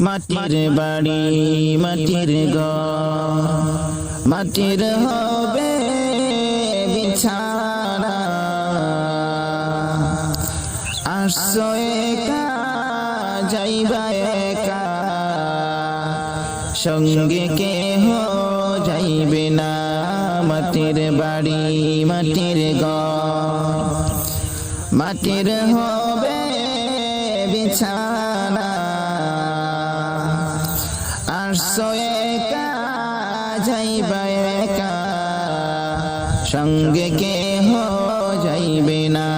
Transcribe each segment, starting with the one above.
মাটির বাড়ি মাটির ঘর, মাটির হবে বিছানা। আসছো একা যাইবা একা, সঙ্গে কেহ যাইবে না। মাটির বাড়ি মাটির ঘর, মাটির হবে বিছানা। আসছো একা যাইবা একা, সঙ্গে কেহ যাইবে না।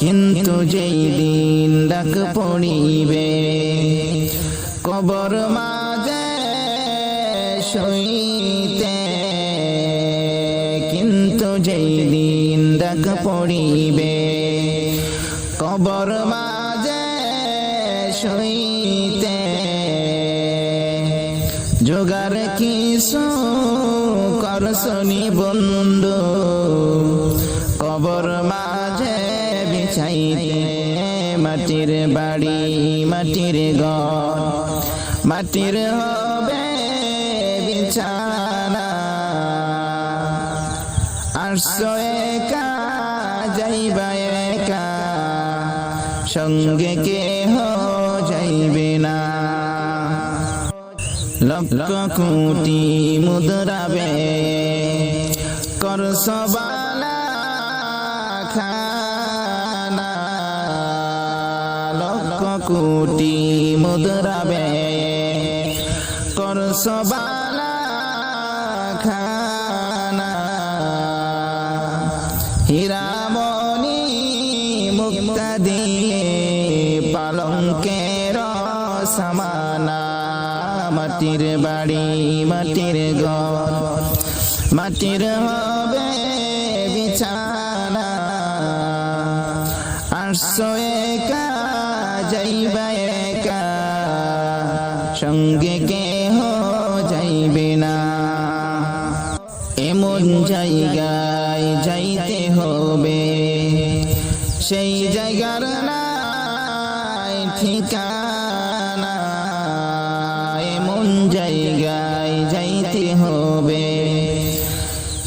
কিন্তু যেই দিন ডাক পড়িবে কবর মাঝে শুইতে, কিন্তু যেই দিন ডাক পড়িবে কবর মাঝে শুইতে, জোগার কিছু করছনি বন্ধু কবর মাঝে বিছাইতে। মাটির বাড়ি মাটির ঘর, মাটির হবে বিছানা। আসছো একা যাইবা একা, সঙ্গে কেহ যাইবে না। লক্ষ কোটি মুদ্রাবে করছো বালা খানা, লক্ষ কোটি মুদ্রাবে করছো বালা খানা। হীরামণি মুক্তা দিয়ে পালঙ্কের সমানা। মাটির বাড়ি মাটির ঘর, মাটির হবে বিছানা। আসছো একা যাইবা একা, সঙ্গে কেহ যাইবে না। এমন জায়গায় যাইতে হবে সেই জায়গার নাই ঠিকানা। এমন জায়গায় যাইতে হবে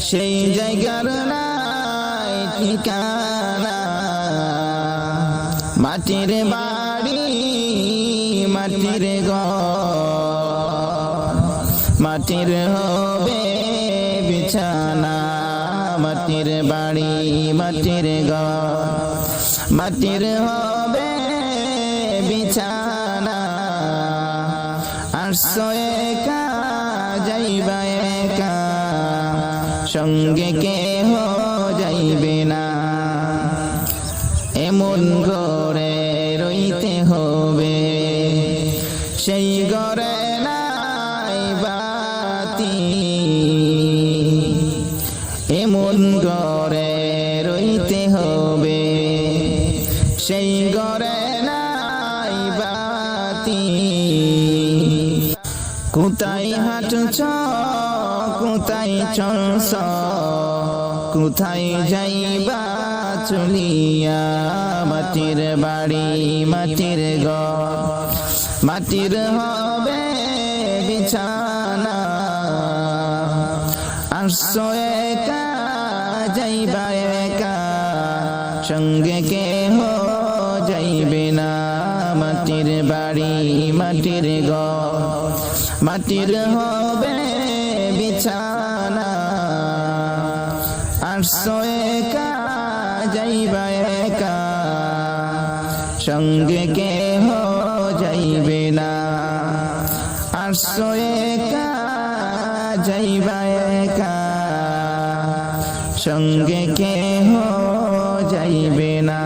সেই জায়গার নাই ঠিকানা। মাটির বাড়ি মাটির ঘর, মাটির হবে বিছানা। মাটির বাড়ি মাটির ঘর, মাটির হবে বিছানা। আসছো একা যাইবা একা, সঙ্গে কেহ যাইবে না। এমন ঘরে রইতে হবে সেই ঘরে নাই বাতি। এমন ঘরে রইতে হবে সেই ঘরে নাই বাতি। কোথায় হাঁটছ কোথায় চলছ, কোথায় যাইবা চলিয়া। মাটির বাড়ি মাটির ঘর, মাটির হবে বিছানা। আসছো একা যাইবা একা, সঙ্গে কেহ যাইবে না। মাটির বাড়ি মাটির ঘর, মাটির হবে বিছানা। আসছো একা যাইবা একা, সঙ্গে কেহ যাইবে না। আসছো একা যাইবা একা, সঙ্গে কেহ যাইবে না।